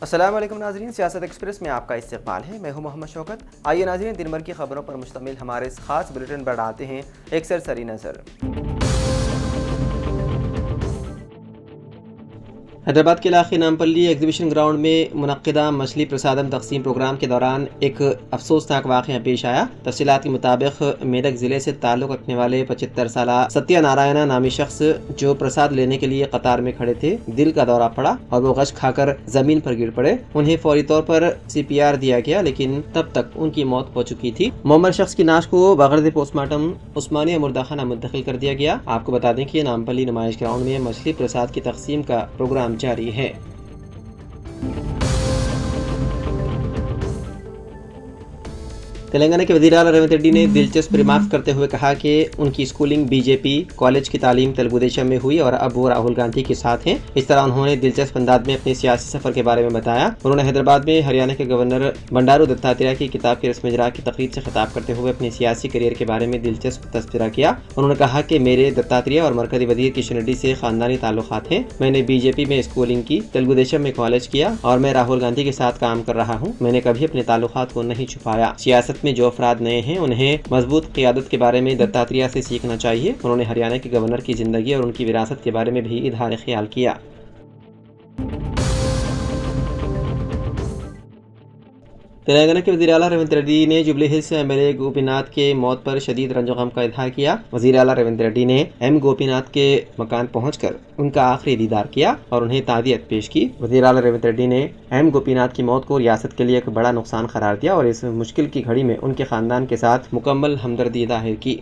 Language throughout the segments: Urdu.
السلام علیکم ناظرین، سیاست ایکسپریس میں آپ کا استقبال ہے۔ میں ہوں محمد شوکت۔ آئیے ناظرین، دن بھر کی خبروں پر مشتمل ہمارے اس خاص بلیٹن پر ڈالتے ہیں ایک سرسری نظر۔ حیدرآباد کے علاقے نامپلی ایگزیبیشن گراؤنڈ میں منعقدہ مچھلی پرسادم تقسیم پروگرام کے دوران ایک افسوسناک واقعہ پیش آیا۔ تفصیلات کے مطابق میدک ضلع سے تعلق رکھنے والے 75 سالہ ستیہ نارائنا نامی شخص جو پرساد لینے کے لیے قطار میں کھڑے تھے، دل کا دورہ پڑا اور وہ غش کھا کر زمین پر گر پڑے۔ انہیں فوری طور پر CPR دیا گیا، لیکن تب تک ان کی موت ہو چکی تھی۔ معمر شخص کی نعش کو بغرض پوسٹ مارٹم عثمانیہ مردہ خانہ منتقل کر دیا گیا۔ آپ کو بتا دیں کہ نامپلی نمائش گراؤنڈ میں مچھلی پرساد کی تقسیم کا پروگرام جاری ہے۔ تلنگانہ کے وزیر اعلیٰ ریونت ریڈی نے دلچسپ ریمارک کرتے ہوئے کہا کہ ان کی اسکولنگ BJP کالج کی تعلیم تلگو دیشم میں ہوئی اور اب وہ راہل گاندھی کے ساتھ ہیں۔ اس طرح انہوں نے دلچسپ انداز میں اپنے سیاسی سفر کے بارے میں بتایا۔ انہوں نے حیدرآباد میں ہریانہ کے گورنر بنڈارو دتاتریہ کی کتاب کے رسم اجرا کی تقریب سے خطاب کرتے ہوئے اپنے سیاسی کیریئر کے بارے میں دلچسپ تذکرہ کیا۔ انہوں نے کہا کہ میرے دتاتریہ اور مرکزی وزیر کشن ریڈی سے خاندانی تعلقات ہیں۔ میں نے BJP میں اسکولنگ کی، تلگو دیشم میں کالج کیا اور میں راہل گاندھی کے ساتھ کام کر رہا ہوں۔ میں نے کبھی اپنے تعلقات کو نہیں چھپایا۔ سیاست میں جو افراد نئے ہیں انہیں مضبوط قیادت کے بارے میں دتاتریہ سے سیکھنا چاہیے۔ انہوں نے ہریانہ کے گورنر کی زندگی اور ان کی وراثت کے بارے میں بھی اظہار خیال کیا۔ تلنگانہ کے وزیر اعلیٰ ریونت ریڈی نے jubilee Hills MLA Gopi Nath کے موت پر شدید رنج و غم کا اظہار کیا۔ وزیر اعلیٰ ریونت ریڈی نے M گوپی ناتھ کے مکان پہنچ کر ان کا آخری دیدار کیا اور انہیں تعزیت پیش کی۔ وزیر اعلیٰ ریونت ریڈی نے M گوپی ناتھ کی موت کو ریاست کے لیے ایک بڑا نقصان قرار دیا اور اس مشکل کی گھڑی میں ان کے خاندان کے ساتھ مکمل ہمدردی ظاہر کی۔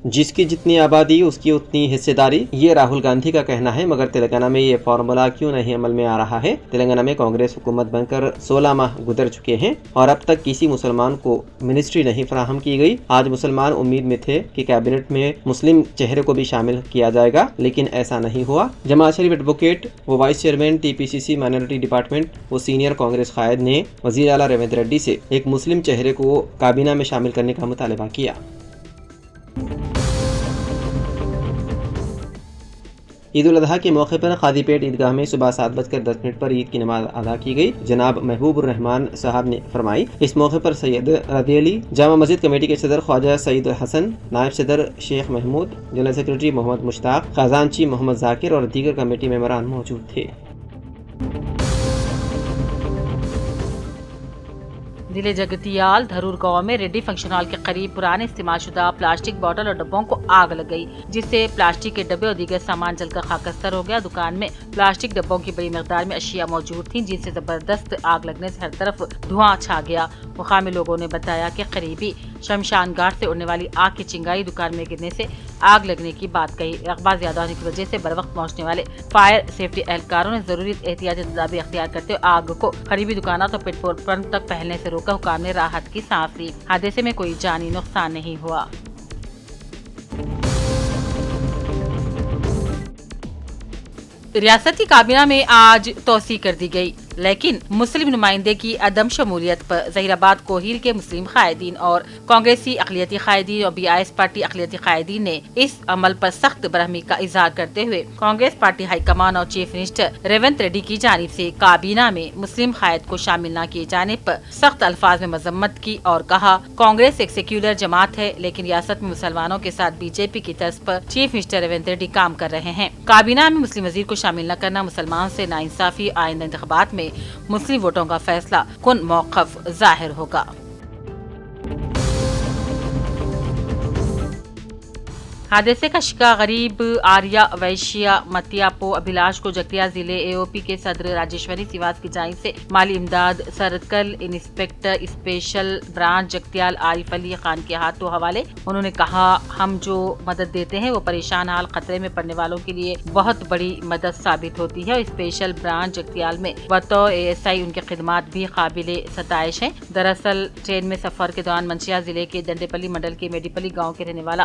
جس کی جتنی آبادی اس کی اتنی حصہ داری، یہ راہل گاندھی کا کہنا ہے، مگر تلنگانہ میں یہ فارمولا کیوں نہیں عمل میں آ رہا ہے؟ تلنگانہ میں کانگریس حکومت بن کر 16 ماہ گزر چکے ہیں اور اب تک کسی مسلمان کو منسٹری نہیں فراہم کی گئی۔ آج مسلمان امید میں تھے کہ کیبنٹ میں مسلم چہرے کو بھی شامل کیا جائے گا، لیکن ایسا نہیں ہوا۔ جماعت شریف ایڈوکیٹ، وہ vice chairman TPCC minority department, وہ سینئر کانگریس قائد نے وزیر اعلیٰ ریونت ریڈی سے ایک مسلم چہرے کو کابینہ میں شامل کرنے کا مطالبہ کیا۔ عید الاضحیٰ کے موقع پر قاضی پیٹ عیدگاہ میں صبح 7:10 پر عید کی نماز ادا کی گئی۔ جناب محبوب الرحمان صاحب نے فرمائی۔ اس موقع پر سید رضی علی، جامع مسجد کمیٹی کے صدر خواجہ سعید حسن، نائب صدر شیخ محمود، جنرل سیکرٹری محمد مشتاق، خزانچی محمد ذاکر اور دیگر کمیٹی ممبران موجود تھے۔ ضلع جگتیال دھرور گاؤں میں ریڈی فنکشن ہال کے قریب پرانے استعمال شدہ پلاسٹک بوتل اور ڈبوں کو آگ لگ گئی، جس سے پلاسٹک کے ڈبے اور دیگر سامان جل کر خاکستر ہو گیا۔ دکان میں پلاسٹک ڈبوں کی بڑی مقدار میں اشیاء موجود تھیں، جن سے زبردست آگ لگنے سے ہر طرف دھواں چھا گیا۔ مقامی لوگوں نے بتایا کہ قریبی شمشان گھاٹ سے اڑنے والی آگ کی چنگائی دکان میں گرنے سے آگ لگنے کی بات کہی۔ رقبہ زیادہ ہونے کی وجہ سے بروقت پہنچنے والے فائر سیفٹی اہلکاروں نے ضروری احتیاطی تدابیر اختیار کرتے ہوئے آگ کو قریبی دکانات اور پیٹرول پمپ تک پھیلنے سے روکا۔ حکام نے راحت کی سانس لی۔ حادثے میں کوئی جانی نقصان نہیں ہوا۔ ریاست کی کابینہ میں آج توسیع کر دی گئی، لیکن مسلم نمائندے کی عدم شمولیت پر ظہیر آباد کوہیل کے مسلم قائدین اور کانگریسی اقلیتی قائدین اور BIS پارٹی اقلیتی قائدین نے اس عمل پر سخت برہمی کا اظہار کرتے ہوئے کانگریس پارٹی ہائی کمان اور چیف منسٹر ریونت ریڈی کی جانب سے کابینہ میں مسلم قائد کو شامل نہ کیے جانے پر سخت الفاظ میں مذمت کی اور کہا کانگریس ایک سیکولر جماعت ہے، لیکن ریاست میں مسلمانوں کے ساتھ BJP کی طرز پر چیف منسٹر ریونت ریڈی کام کر رہے ہیں۔ کابینہ میں مسلم وزیر کو شامل نہ کرنا مسلمان سے ناانصافی، آئندہ انتخابات میں مسلم ووٹوں کا فیصلہ کن موقف ظاہر ہوگا۔ حادثے کا شکار غریب آریہ ویشیا متیاپو ابھیلاش کو جگتیال ضلع AOP کے صدر راجیشوری سیواس کی جانب سے مالی امداد circle inspector special branch Jagtial Arif Ali Khan کے ہاتھوں حوالے۔ انہوں نے کہا ہم جو مدد دیتے ہیں وہ پریشان حال خطرے میں پڑنے والوں کے لیے بہت بڑی مدد ثابت ہوتی ہے اور اسپیشل برانچ جگتیال میں بطور ASI ان کی خدمات بھی قابل ستائش ہیں۔ دراصل ٹرین میں سفر کے دوران منشیات ضلع کے ڈنڈے پلی منڈل کے میڈیپلی گاؤں کے رہنے والا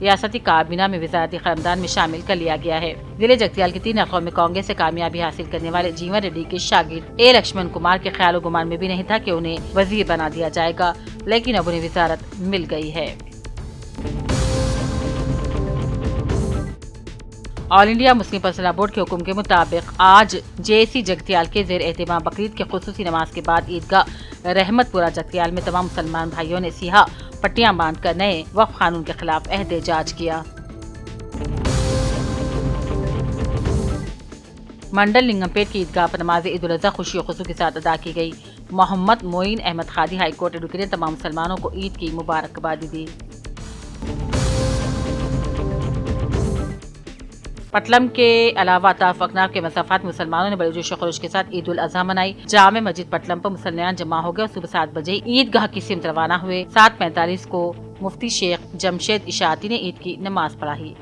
ریاستی کابینہ میں وزارتی خدمات میں شامل کر لیا گیا ہے۔ ضلع جگتیال کے 3 حلقوں میں کانگریس سے کامیابی حاصل کرنے والے جیون ریڈی کے شاگرد اے لکشمن کمار کے خیال و گمان میں بھی نہیں تھا کہ انہیں وزیر بنا دیا جائے گا، لیکن اب انہیں وزارت مل گئی ہے۔ آل انڈیا مسلم پرسنل بورڈ کے حکم کے مطابق آج JC جگتیال کے زیر اہتمام بقرعید کی خصوصی نماز کے بعد عیدگاہ رحمت پورہ جگتیال میں تمام مسلمان بھائیوں نے سیاہ پٹیاں باندھ کر نئے وقف قانون کے خلاف احتجاج کیا۔ منڈل لنگم پیٹ کی عیدگاہ پر نماز عید الاضحیٰ خوشی و خصوص کے ساتھ ادا کی گئی۔ محمد معین احمد خادی ہائی کورٹ ایڈوکیٹ نے تمام مسلمانوں کو عید کی مبارکباد دی۔ پٹلم کے علاوہ اطراف اکناف کے مسافات میں مسلمانوں نے بڑے جوش و خروش کے ساتھ عید الاضحیٰ منائی۔ جامع مسجد پٹلم پر مسلمان جمع ہو گئے اور صبح 7 بجے عیدگاہ کی سمت روانہ ہوئے۔ 7:45 کو مفتی شیخ جمشید اشاعتی نے عید کی نماز پڑھائی۔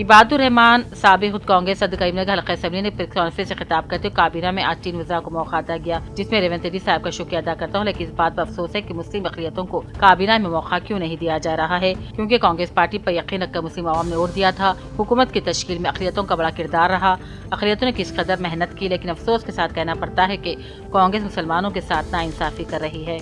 عباد الرحمان سابق خود کانگریس صدر کریم نگر حلقہ اسمبلی نے پریس کانفرنس سے خطاب کرتے ہوئے کابینہ میں آج 3 وزراء کو موقع دیا گیا، جس میں ریونت ریڈی صاحب کا شکریہ ادا کرتا ہوں، لیکن اس بات پر افسوس ہے کہ مسلم اقلیتوں کو کابینہ میں موقع کیوں نہیں دیا جا رہا ہے، کیونکہ کانگریس پارٹی پر یقین رکھ کر مسلم عوام نے ووٹ دیا تھا۔ حکومت کی تشکیل میں اقلیتوں کا بڑا کردار رہا، اقلیتوں نے کس قدر محنت کی، لیکن افسوس کے ساتھ کہنا پڑتا ہے کہ کانگریس مسلمانوں کے ساتھ ناانصافی کر رہی ہے۔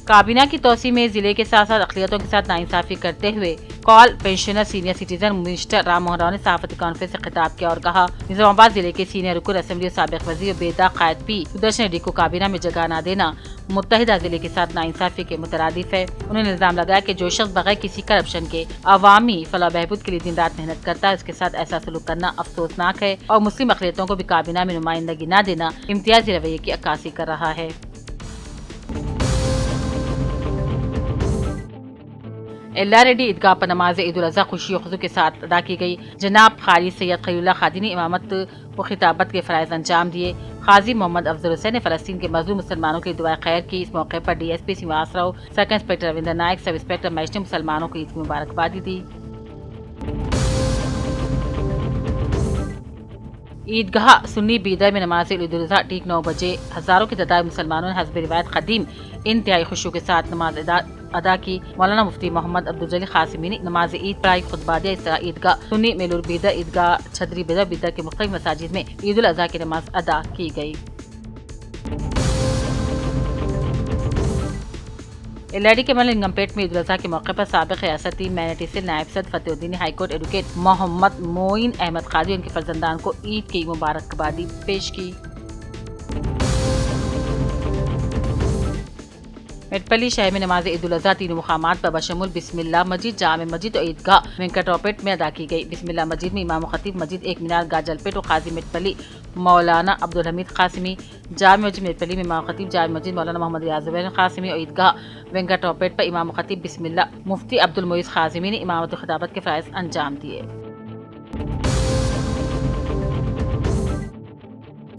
کابینہ کی توسیع میں ضلع کے ساتھ ساتھ اقلیتوں کے ساتھ ناانصافی کرتے ہوئے کال pensioner senior citizen minister Ram Mohan Rao نے صحافتی کانفرنس سے خطاب کیا اور کہا، نظام آباد ضلع کے سینئر رکن اسمبلی اور سابق وزیر بیدا قائد پی سدرشن ریڈی کو کابینہ میں جگہ نہ دینا متحدہ ضلع کے ساتھ ناانصافی کے مترادف ہے۔ انہوں نے الزام لگایا کہ جو شخص بغیر کسی کرپشن کے عوامی فلاح و بہبود کے لیے دن رات محنت کرتا ہے، اس کے ساتھ ایسا سلوک کرنا افسوسناک ہے اور مسلم اقلیتوں کو بھی کابینہ میں نمائندگی نہ دینا امتیازی رویے کی عکاسی کر رہا ہے۔ اللہ ریڈی عیدگاہ پر نماز عید الاضحیٰ خوشی و خضوع کے ساتھ ادا کی گئی۔ جناب قاری سید خلیل اللہ خادی نے امامت و خطابت کے فرائض انجام دیے۔ قاضی محمد افضل حسین نے فلسطین کے مظلوم مسلمانوں کے لیے دعائے خیر کی۔ اس موقع پر DSP سیماس Rao, circle inspector Ravindra Naik, sub inspector Mahesh نے مسلمانوں کو عید کی مبارکباد دی۔ عیدگاہ سنی بیدر میں نماز عید الاضحیٰ ٹھیک 9 بجے ہزاروں کی تعداد مسلمانوں نے حسب روایت قدیم انتہائی خوشی کے ساتھ نماز ادا کی۔ مولانا مفتی محمد عبدالجلیل قاسمی نے نماز عید پڑھائی، خطبہ دیا۔ اس طرح عیدگاہ سنی میلور بیدر، عیدگاہ چھتری بیدر کے مختلف مساجد میں عید الاضحیٰ کی نماز ادا کی گئی۔ LRD کے منڈل لنگم پیٹ میں عید الاضحیٰ کے موقع پر سابق ریاستی مینیٹی سے نائب صدر فتح الدین ہائی کورٹ ایڈوکیٹ محمد معین احمد خادی اور ان کے فرزندان کو عید کی مبارکباد پیش کی۔ میٹپلی شہر میں نماز عید الاضحیٰ 3 مقامات پر بشمول بسم اللہ مسجد، جامع مسجد اور عیدگاہ وینکٹاپیٹ میں ادا کی گئی۔ بسم اللہ مسجد میں امام و خطیب مسجد ایک مینار گاجل پیٹ اور قاضی میٹپلی مولانا عبدالحمید قاسمی، جامع مسجد میٹپلی میں امام و خطیب جامع مسجد مولانا محمد ریاض الدین قاسمی اور عیدگاہ وینکٹاپیٹ پر امام و خطیب بسم اللہ مفتی عبدالمعیز قاسمی نے امامت و خطابت کے فرائض انجام دیے۔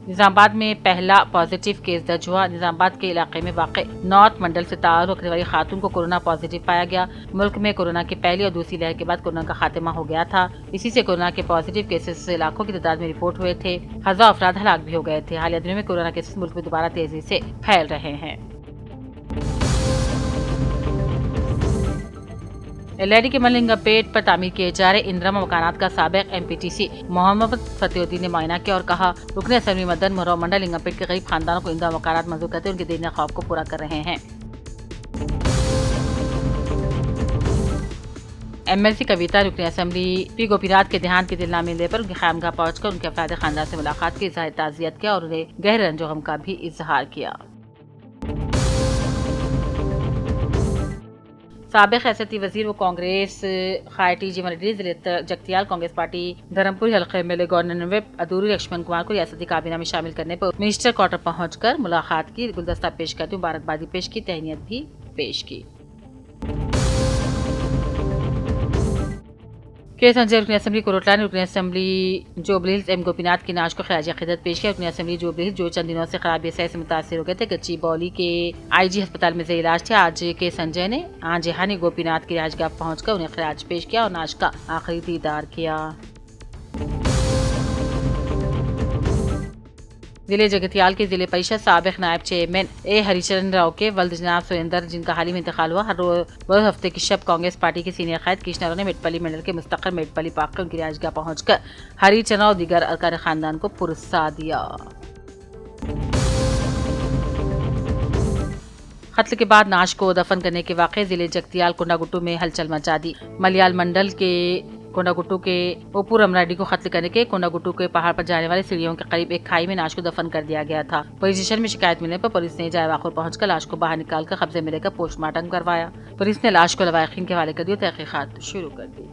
نظام آباد میں پہلا پازیٹیو کیس درج ہوا۔ نظام آباد کے علاقے میں واقع نارتھ منڈل سے تعلق رکھنے والی خاتون کو کورونا پازیٹیو پایا گیا۔ ملک میں کورونا کی پہلی اور دوسری لہر کے بعد کورونا کا خاتمہ ہو گیا تھا۔ اسی سے کورونا کے پازیٹیو کیسز سے لاکھوں کی تعداد میں رپورٹ ہوئے تھے۔ ہزاروں افراد ہلاک بھی ہو گئے تھے۔ حالیہ دنوں میں کورونا کیسز ملک میں دوبارہ تیزی سے پھیل رہے ہیں۔ LRD کے منڈل لنگم پیٹ پر تعمیر کیے جا رہے اندرما مکانات کا سابق MPTC محمد فتح الدین نے معائنہ کیا اور کہا، رکن اسمبلی مدن محرم منڈل لنگم پیٹ کے غریب خاندانوں کو اندرما مکانات منظور کرتے ان کے دین خواب کو پورا کر رہے ہیں۔ MLC کویتا رکن اسمبلی پی گوپی ناتھ کے دیہانت کے دلنا ملنے پر ان کی خیمگاہ پہنچ کر ان کے افراد خاندان سے ملاقات کی، اظہار تعزیت کیا اور انہیں گہرے رنج و غم کا بھی اظہار کیا۔ سابق ریاستی وزیر و کانگریس قائد جیون ریڈی ضلع جگتیال کانگریس پارٹی دھرمپور حلقے میں گورنر ویب ادھوری لکشمن کمار کو ریاستی کابینہ میں شامل کرنے پر منسٹر کوارٹر پہنچ کر ملاقات کی، گلدستہ پیش کرتے مبارکبادی پیش کی، تہنیت بھی پیش کی۔ کے سنجے رکن اسمبلی کوروٹلا نے رکن assembly Jubilee Hills M Gopinath کی نعش کو خراج عقیدت پیش کیا۔ رکن اسمبلی جوبلی ہلز جو چند دنوں سے خرابی صحت سے متاثر ہو گئے تھے، گچی بولی کے IG ہسپتال میں زیر علاج تھے۔ آج کے سنجے نے جہانی گوپی ناتھ کی رہائشگاہ پہنچ کر انہیں خراج پیش کیا اور نعش کا آخری دیدار کیا۔ ضلع جگتیال کے ضلع پریشد سابق نائب چیئرمین اے ہری چرن راؤ کے ولد جناب سریندر، جن کا حال ہی میں انتقال ہوا، ہر روز ہفتے کی شب کانگریس پارٹی کے سینئر قائد کشنروں نے میٹپلی منڈل کے مستقر میٹپلی پارک کے ان کی رہائش گاہ پہنچ کر ہری چرن اور دیگر ارکان خاندان کو پرسا دیا۔ قتل کے بعد نعش کو دفن کرنے کے واقعے ضلع جگتیال کنڈا گٹو میں ہلچل مچا دی۔ ملیال منڈل کے کنڈا گٹو کے اوپور امراڈی کو قتل کرنے کے کنڈا گٹو کے پہاڑ پر جانے والے سیڑھیوں کے قریب ایک کھائی میں لاش کو دفن کر دیا گیا تھا۔ پولیس اسٹیشن میں شکایت ملنے پر پولیس نے جائے واقعہ پہنچ کر لاش کو باہر نکال کر قبضے میں لے کر پوسٹ مارٹم کروایا۔ پولیس نے لاش کو لواحقین کے حوالے کر دی اور تحقیقات شروع کر دی۔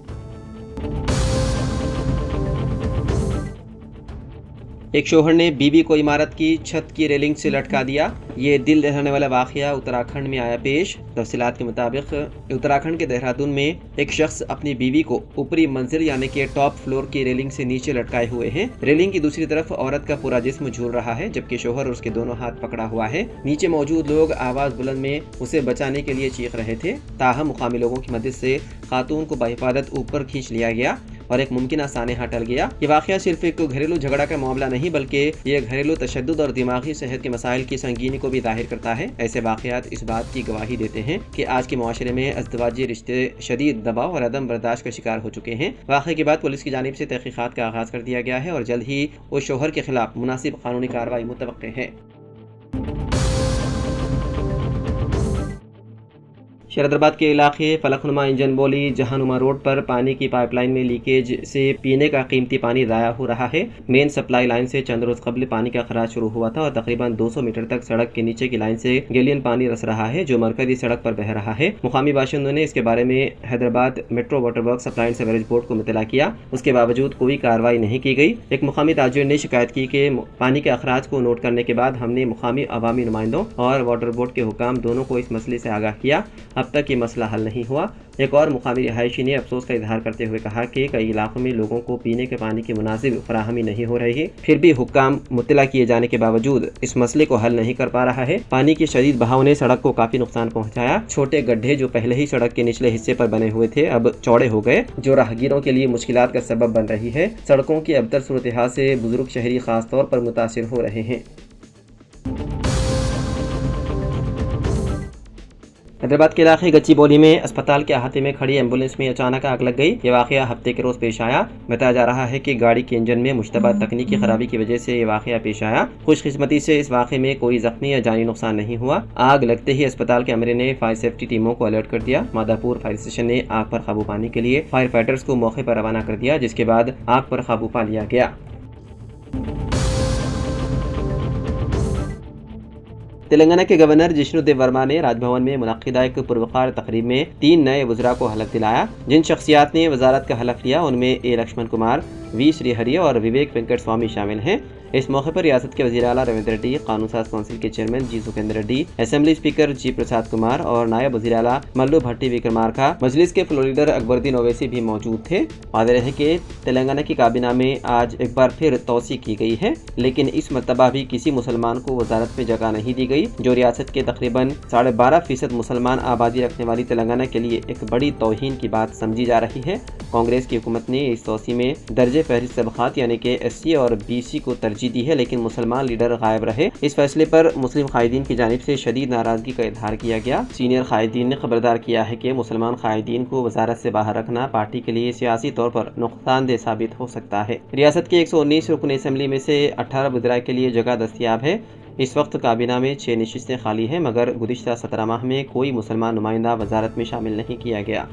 ایک شوہر نے بیوی کو عمارت کی چھت کی ریلنگ سے لٹکا دیا۔ یہ دل دہلانے والا واقعہ اتراکھنڈ میں آیا پیش۔ تفصیلات کے مطابق اتراکھنڈ کے دہرادون میں ایک شخص اپنی بیوی کو اوپری منزل یعنی کہ ٹاپ فلور کی ریلنگ سے نیچے لٹکائے ہوئے ہیں۔ ریلنگ کی دوسری طرف عورت کا پورا جسم جھول رہا ہے، جبکہ شوہر اس کے دونوں ہاتھ پکڑا ہوا ہے۔ نیچے موجود لوگ آواز بلند میں اسے بچانے کے لیے چیخ رہے تھے، تاہم مقامی لوگوں کی مدد سے خاتون کو بحفاظت اوپر کھینچ لیا گیا اور ایک ممکنہ سانحہ ٹل گیا۔ یہ واقعہ صرف ایک گھریلو جھگڑا کا معاملہ نہیں بلکہ یہ گھریلو تشدد اور دماغی صحت کے مسائل کی سنگینی کو بھی ظاہر کرتا ہے۔ ایسے واقعات اس بات کی گواہی دیتے ہیں کہ آج کے معاشرے میں ازدواجی رشتے شدید دباؤ اور عدم برداشت کا شکار ہو چکے ہیں۔ واقعے کے بعد پولیس کی جانب سے تحقیقات کا آغاز کر دیا گیا ہے اور جلد ہی اس شوہر کے خلاف مناسب قانونی کارروائی متوقع ہے۔ شہردرآباد کے علاقے فلک نما انجن بولی جہانما روڈ پر پانی کی پائپ لائن میں لیکیج سے پینے کا قیمتی پانی ضائع ہو رہا ہے۔ مین سپلائی لائن سے چند روز قبل پانی کا خراج شروع ہوا تھا اور تقریباً 200 میٹر تک سڑک کے نیچے کی لائن سے گیلین پانی رس رہا ہے جو مرکزی سڑک پر بہہ رہا ہے۔ مقامی باشندوں نے اس کے بارے میں Hyderabad metro water works supply and sewerage board کو مطلع کیا، اس کے باوجود کوئی کارروائی نہیں کی گئی۔ ایک مقامی تاجر نے شکایت کی کہ پانی کے اخراج کو نوٹ کرنے کے بعد ہم نے مقامی عوامی نمائندوں اور واٹر بورڈ کے حکام دونوں کو اس مسئلے سے آگاہ کیا، اب تک یہ مسئلہ حل نہیں ہوا۔ ایک اور مقامی رہائشی نے افسوس کا اظہار کرتے ہوئے کہا کہ کئی علاقوں میں لوگوں کو پینے کے پانی کی مناسب فراہمی نہیں ہو رہی ہے، پھر بھی حکام مطلع کیے جانے کے باوجود اس مسئلے کو حل نہیں کر پا رہا ہے۔ پانی کے شدید بہاؤ نے سڑک کو کافی نقصان پہنچایا۔ چھوٹے گڈھے جو پہلے ہی سڑک کے نچلے حصے پر بنے ہوئے تھے اب چوڑے ہو گئے، جو راہگیروں کے لیے مشکلات کا سبب بن رہی ہے۔ سڑکوں کی ابتر صورتحال سے بزرگ شہری خاص طور پر متاثر ہو رہے ہیں۔ حیدرآباد کے علاقے گچی بولی میں اسپتال کے احاطے میں کھڑی ایمبولینس میں اچانک آگ لگ گئی۔ یہ واقعہ ہفتے کے روز پیش آیا۔ بتایا جا رہا ہے کہ گاڑی کے انجن میں مشتبہ تکنیکی خرابی کی وجہ سے یہ واقعہ پیش آیا۔ خوش قسمتی سے اس واقعے میں کوئی زخمی یا جانی نقصان نہیں ہوا۔ آگ لگتے ہی اسپتال کے عملے نے فائر سیفٹی ٹیموں کو الرٹ کر دیا۔ مادھا پور فائر اسٹیشن نے آگ پر قابو پانے کے لیے فائر فائٹرز کو موقع پر روانہ کر دیا، جس کے بعد آگ پر قابو پا لیا گیا۔ تلنگانہ کے گورنر جشنو دیو ورما نے راج بھون میں منعقدہ ایک پروقار تقریب میں 3 نئے وزراء کو حلف دلایا۔ جن شخصیات نے وزارت کا حلف لیا ان میں اے لکشمن کمار، وی شری ہری اور وویک وینکٹ سوامی شامل ہیں۔ اس موقع پر ریاست کے وزیر اعلیٰ رویندر ریڈی، قانون ساز کونسل کے چیئرمین جی سکھیندر ریڈی، اسمبلی اسپیکر جی پرساد کمار اور نائب وزیر اعلیٰ ملو بھٹی وکرمارکا، مجلس کے فلور لیڈر اکبر الدین اویسی بھی موجود تھے۔ واضح ہے کہ تلنگانہ کی کابینہ میں آج ایک بار پھر توسیع کی گئی ہے، لیکن اس مرتبہ بھی کسی مسلمان کو وزارت میں جگہ نہیں دی گئی، جو ریاست کے تقریباً 12.5% مسلمان آبادی رکھنے والی تلنگانہ کے لیے ایک بڑی توہین کی بات سمجھی جا رہی ہے۔ کانگریس کی حکومت نے اس توسیع میں درجہ فہرست طبقات یعنی کہ SC اور BC کو ترجیح دی ہے، لیکن مسلمان لیڈر غائب رہے۔ اس فیصلے پر مسلم قائدین کی جانب سے شدید ناراضگی کا اظہار کیا گیا۔ سینئر قائدین نے خبردار کیا ہے کہ مسلمان قائدین کو وزارت سے باہر رکھنا پارٹی کے لیے سیاسی طور پر نقصان دہ ثابت ہو سکتا ہے۔ ریاست کے 119 رکن اسمبلی میں سے 18 وزراء کے لیے جگہ دستیاب ہے۔ اس وقت کابینہ میں 6 نشستیں خالی ہیں، مگر گزشتہ 17 ماہ میں کوئی مسلمان نمائندہ وزارت میں شامل نہیں کیا گیا۔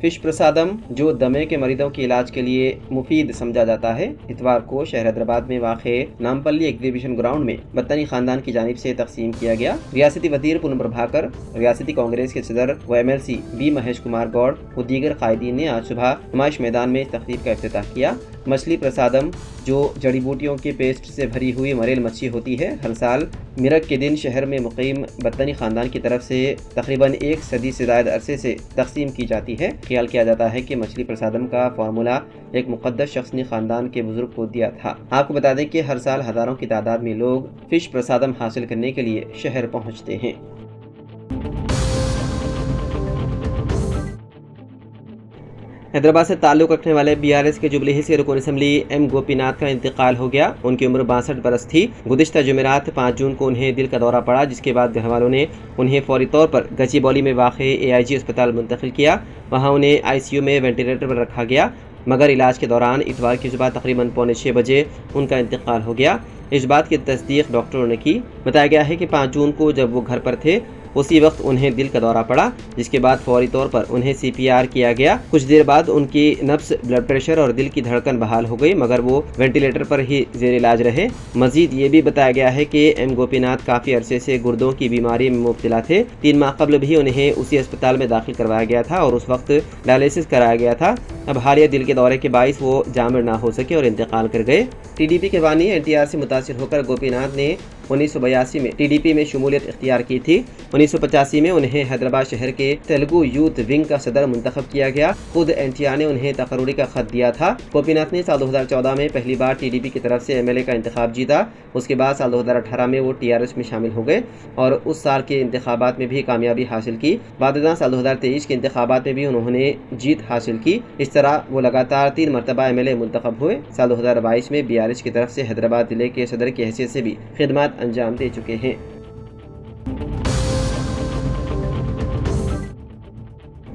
فش پرسادم جو دمے کے مریضوں کے علاج کے لیے مفید سمجھا جاتا ہے، اتوار کو شہر حیدرآباد میں واقع نامپلی ایگزیبیشن گراؤنڈ میں بتانی خاندان کی جانب سے تقسیم کیا گیا۔ ریاستی وزیر پونم پربھاکر، ریاستی کانگریس کے صدر و MLC بی مہیش کمار گوڑ و دیگر قائدین نے آج صبح نمائش میدان میں اس تقریب کا افتتاح کیا۔ مچھلی پرسادم جو جڑی بوٹیوں کے پیسٹ سے بھری ہوئی مریل مچھلی ہوتی ہے، ہر سال مرگ کے دن شہر میں مقیم بتانی خاندان کی طرف سے تقریباً 1 صدی سے زائد عرصے سے تقسیم کی جاتی ہے۔ خیال کیا جاتا ہے کہ مچھلی پرسادم کا فارمولا ایک مقدس شخص نے خاندان کے بزرگ کو دیا تھا۔ آپ کو بتا دیں کہ ہر سال ہزاروں کی تعداد میں لوگ فش پرسادم حاصل کرنے کے لیے شہر پہنچتے ہیں۔ حیدرآباد سے تعلق رکھنے والے BRS کے جبلی ہلز کے رکن اسمبلی M گوپی ناتھ کا انتقال ہو گیا۔ ان کی عمر 62 برس تھی۔ گزشتہ جمعرات 5 جون کو انہیں دل کا دورہ پڑا، جس کے بعد گھر والوں نے انہیں فوری طور پر گچی بولی میں واقع AIG اسپتال منتقل کیا۔ وہاں انہیں ICU میں وینٹیلیٹر پر رکھا گیا، مگر علاج کے دوران اتوار کی صبح تقریباً 5:45 بجے ان کا انتقال ہو گیا۔ اس بات کی تصدیق ڈاکٹروں نے کی۔ بتایا گیا ہے کہ 5 جون کو جب وہ گھر پر تھے اسی وقت انہیں دل کا دورہ پڑا، جس کے بعد فوری طور پر انہیں CPR کیا گیا۔ کچھ دیر بعد ان کی نبض، بلڈ پریشر اور دل کی دھڑکن بحال ہو گئی، مگر وہ وینٹیلیٹر پر ہی زیر علاج رہے۔ مزید یہ بھی بتایا گیا ہے کہ M گوپی ناتھ کافی عرصے سے گردوں کی بیماری میں مبتلا تھے۔ 3 ماہ قبل بھی انہیں اسی اسپتال میں داخل کروایا گیا تھا اور اس وقت ڈائلیسس کرایا گیا تھا۔ اب حالیہ دل کے دورے کے باعث وہ جامع نہ ہو سکے اور انتقال کر گئے۔ TDP کے بانی NTR سے متاثر ہو کر گوپی ناتھ نے 1982 میں TDP میں شمولیت اختیار کی تھی۔ 1985 میں انہیں حیدرآباد شہر کے تیلگو یوتھ ونگ کا صدر منتخب کیا گیا۔ خود NTR نے انہیں تقرری کا خط دیا تھا۔ گوپی ناتھ نے سال 2014 میں پہلی بار TDP کی طرف سے MLA کا انتخاب جیتا۔ اس کے بعد سال 2018 میں وہ TRS میں شامل ہو گئے اور اس سال کے انتخابات میں بھی کامیابی حاصل کی۔ بعد ازاں سال 2023 کے انتخابات میں بھی انہوں نے جیت حاصل کی۔ اس طرح وہ لگاتار 3 مرتبہ MLA منتخب ہوئے۔ سال 2022 میں BRS کی طرف سے حیدرآباد ضلع کے صدر کی حیثیت سے بھی خدمات انجام دے چکے ہیں۔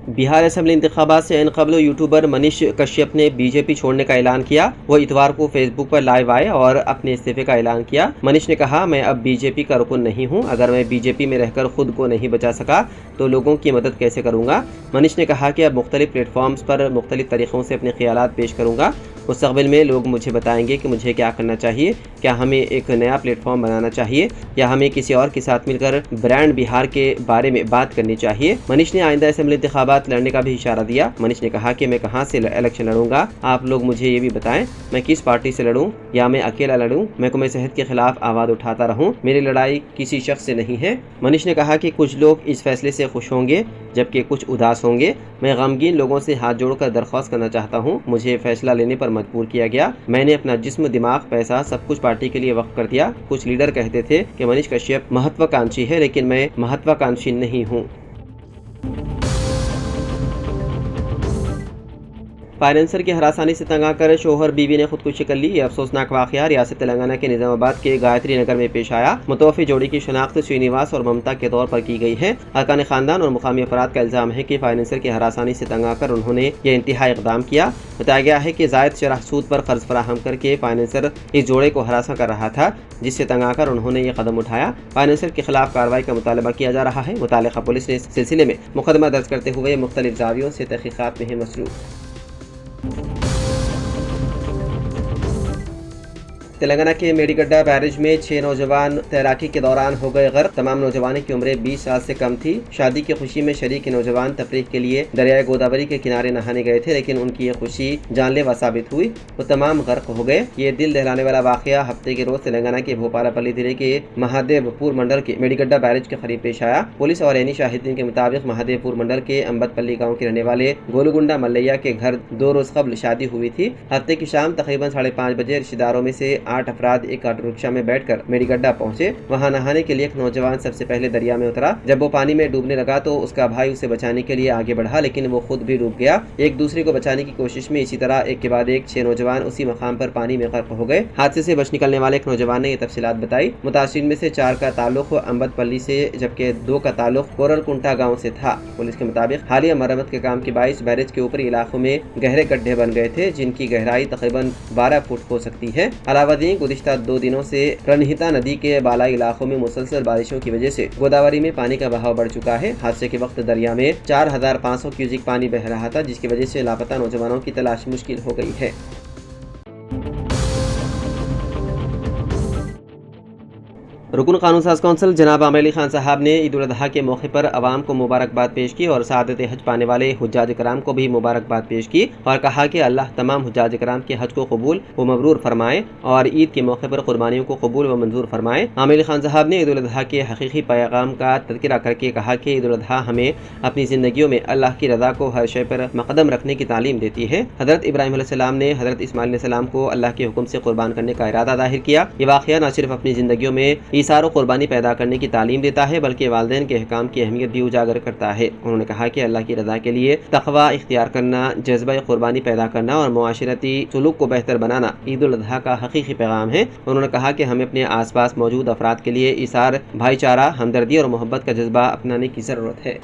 بہار اسمبلی انتخابات سے قبل یوٹیوبر منیش کشیپ نے BJP چھوڑنے کا اعلان کیا۔ وہ اتوار کو فیس بک پر لائیو آئے اور اپنے استعفے کا اعلان کیا۔ منیش نے کہا، میں اب BJP کا رکن نہیں ہوں۔ اگر میں BJP میں رہ کر خود کو نہیں بچا سکا تو لوگوں کی مدد کیسے کروں گا؟ منیش نے کہا کہ اب مختلف پلیٹ فارمز پر مختلف طریقوں سے اپنے خیالات پیش کروں گا۔ مستقبل میں لوگ مجھے بتائیں گے کہ مجھے کیا کرنا چاہیے۔ کیا ہمیں ایک نیا پلیٹ فارم بنانا چاہیے یا ہمیں کسی اور کے ساتھ مل کر برانڈ بہار کے بارے میں بات کرنی چاہیے؟ منیش نے آئندہ اسمبلی انتخابات لڑنے کا بھی اشارہ دیا۔ منیش نے کہا کہ میں کہاں سے الیکشن لڑوں گا، آپ لوگ مجھے یہ بھی بتائیں، میں کس پارٹی سے لڑوں یا میں اکیلا لڑوں؟ محکمہ صحت کے خلاف آواز اٹھاتا رہوں، میری لڑائی کسی شخص سے نہیں ہے۔ منیش نے کہا کہ کچھ لوگ اس فیصلے سے خوش ہوں گے جبکہ کچھ اداس ہوں گے۔ میں غمگین لوگوں سے ہاتھ جوڑ کر درخواست کرنا چاہتا ہوں، مجھے فیصلہ لینے پر مجبور کیا گیا۔ میں نے اپنا جسم، دماغ، پیسہ سب کچھ پارٹی کے لیے وقف کر دیا۔ کچھ لیڈر کہتے تھے کہ منیش کشیپ مہتواکانچھی ہے، لیکن میں مہتواکانچھی نہیں ہوں۔ فائنینسر کی ہراسانی سے تنگ آ کر شوہر بیوی نے خودکشی کر لی۔ یہ افسوسناک واقعہ ریاست تلنگانہ کے نظام آباد کے گایتری نگر میں پیش آیا۔ متوفی جوڑی کی شناخت سرینیواس اور ممتا کے طور پر کی گئی ہے۔ ارکان خاندان اور مقامی افراد کا الزام ہے کہ فائنینسر کی ہراسانی سے تنگ آ کر انہوں نے یہ انتہائی اقدام کیا۔ بتایا گیا ہے کہ زائد شرح سود پر قرض فراہم کر کے فائنینسر اس جوڑے کو ہراساں کر رہا تھا، جس سے تنگ آ کر انہوں نے یہ قدم اٹھایا۔ فائنینسر کے خلاف کارروائی کا مطالبہ کیا جا رہا ہے۔ متعلقہ پولیس نے اس سلسلے میں مقدمہ درج کرتے ہوئے مختلف زاویوں سے تحقیقات میں ہے مصروف۔ تلنگانہ کے میڈی گڈھا بیرج میں 6 نوجوان تیراکی کے دوران ہو گئے غرق۔ تمام نوجوانوں کی عمریں 20 سال سے کم تھی۔ شادی کی خوشی میں شریک نوجوان تفریح کے لیے دریائے گوداوری کے کنارے نہانے گئے تھے، لیکن ان کی یہ خوشی جان لیوا ثابت ہوئی، وہ تمام غرق ہو گئے۔ یہ دل دہلانے والا واقعہ ہفتے کے روز تلنگانہ کے بھوپالا پلی ضلع کے مہادیو پور منڈل کے میڈی گڈھا بیرج کے قریب پیش آیا۔ پولیس اور عینی شاہدین کے مطابق مہادیو پور منڈل کے امبت پلی گاؤں کے رہنے والے گولو گنڈا ملیہ کے گھر 2 روز قبل شادی ہوئی تھی۔ ہفتے کی شام تقریباً 5:30 بجے رشتہ داروں میں سے 8 افراد ایک آٹو رکشا میں بیٹھ کر میڈی گڈھا پہنچے۔ وہاں نہانے کے لیے ایک نوجوان سب سے پہلے دریا میں اترا۔ جب وہ پانی میں ڈوبنے لگا تو اس کا بھائی اسے بچانے کے لیے آگے بڑھا، لیکن وہ خود بھی ڈوب گیا۔ ایک دوسرے کو بچانے کی کوشش میں اسی طرح ایک کے بعد ایک 6 نوجوان اسی مقام پر پانی میں غرق ہو گئے۔ حادثے سے بچ نکلنے والے ایک نوجوان نے یہ تفصیلات بتائی۔ متاثرین میں سے 4 کا تعلق امبت پلی سے جبکہ 2 کا تعلق کورل کنٹا گاؤں سے تھا۔ پولیس کے مطابق حالیہ مرمت کے کام کے باعث بیرج کے اوپری علاقوں میں گہرے گڈھے بن گئے تھے، جن کی گہرائی تقریباً 12 فٹ ہو سکتی ہے۔ علاوہ ازیں گزشتہ 2 دنوں سے پرنہیتا ندی کے بالائی علاقوں میں مسلسل بارشوں کی وجہ سے گوداوری میں پانی کا بہاؤ بڑھ چکا ہے۔ حادثے کے وقت دریا میں 4500 کیوسک پانی بہ رہا تھا، جس کی وجہ سے لاپتہ نوجوانوں کی تلاش مشکل ہو گئی ہے۔ رکن قانون ساز کونسل جناب عامر علی خان صاحب نے عید الاضحیٰ کے موقع پر عوام کو مبارکباد پیش کی اور سعادت حج پانے والے حجاج کرام کو بھی مبارکباد پیش کی اور کہا کہ اللہ تمام حجاج کرام کے حج کو قبول و مبرور فرمائے اور عید کے موقع پر قربانیوں کو قبول و منظور فرمائے۔ عامر علی خان صاحب نے عید الاضحیٰ کے حقیقی پیغام کا تذکرہ کر کے کہا کہ عید الاضحیٰ ہمیں اپنی زندگیوں میں اللہ کی رضا کو ہر شے پر مقدم رکھنے کی تعلیم دیتی ہے۔ حضرت ابراہیم علیہ السلام نے حضرت اسماعیل علیہ السلام کو اللہ کے حکم سے قربان کرنے کا ارادہ ظاہر کیا۔ یہ واقعہ نہ صرف اپنی زندگیوں میں ایثار و قربانی پیدا کرنے کی تعلیم دیتا ہے بلکہ والدین کے احکام کی اہمیت بھی اجاگر کرتا ہے۔ انہوں نے کہا کہ اللہ کی رضا کے لیے تقوی اختیار کرنا، جذبہ قربانی پیدا کرنا اور معاشرتی سلوک کو بہتر بنانا عید الاضحیٰ کا حقیقی پیغام ہے۔ انہوں نے کہا کہ ہمیں اپنے آس پاس موجود افراد کے لیے ایثار، بھائی چارہ، ہمدردی اور محبت کا جذبہ اپنانے کی ضرورت ہے۔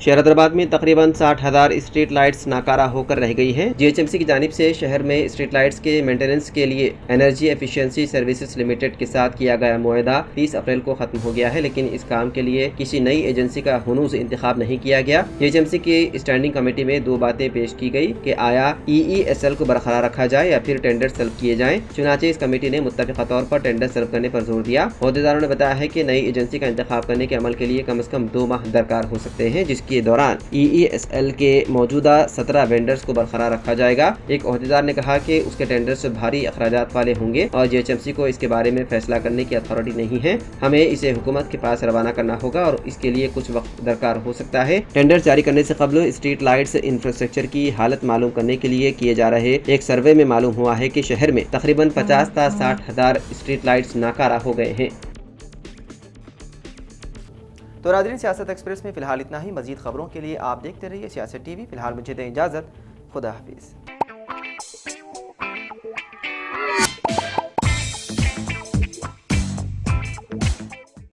شہر حیدرآباد میں تقریباً 60,000 اسٹریٹ لائٹس ناکارہ ہو کر رہ گئی ہیں۔ جی ایچ ایم سی کی جانب سے شہر میں اسٹریٹ لائٹس کے مینٹیننس کے لیے انرجی ایفیشنسی سروسز لمیٹڈ کے ساتھ کیا گیا معاہدہ 30 اپریل کو ختم ہو گیا ہے، لیکن اس کام کے لیے کسی نئی ایجنسی کا ہنوز انتخاب نہیں کیا گیا۔ جی ایچ ایم سی کی اسٹینڈنگ کمیٹی میں دو باتیں پیش کی گئی کہ آیا EESL کو برقرار رکھا جائے یا پھر ٹینڈر سلب کیے جائیں۔ چنانچہ اس کمیٹی نے متفقہ طور پر ٹینڈر سلب کرنے پر زور دیا۔ عہدیداروں نے بتایا ہے کہ نئی ایجنسی کا انتخاب کرنے کے عمل کے لیے کم از کم 2 ماہ درکار ہو سکتے ہیں، جس کے دوران EESL کے موجودہ 17 وینڈرز کو برقرار رکھا جائے گا۔ ایک عہدیدار نے کہا کہ اس کے ٹینڈرز بھاری اخراجات والے ہوں گے اور جی ایچ ایم سی کو اس کے بارے میں فیصلہ کرنے کی اتھارٹی نہیں ہے۔ ہمیں اسے حکومت کے پاس روانہ کرنا ہوگا اور اس کے لیے کچھ وقت درکار ہو سکتا ہے۔ ٹینڈر جاری کرنے سے قبل اسٹریٹ لائٹس انفراسٹرکچر کی حالت معلوم کرنے کے لیے کیے جا رہے ایک سروے میں معلوم ہوا ہے کہ شہر میں تقریباً 50 تا 60,000 اسٹریٹ لائٹس ناکارہ ہو گئے ہیں۔ تو ناظرین، سیاست ایکسپریس میں فی الحال اتنا ہی۔ مزید خبروں کے لیے آپ دیکھتے رہیے سیاست ٹی وی۔ فی الحال مجھے دیں اجازت، خدا حافظ۔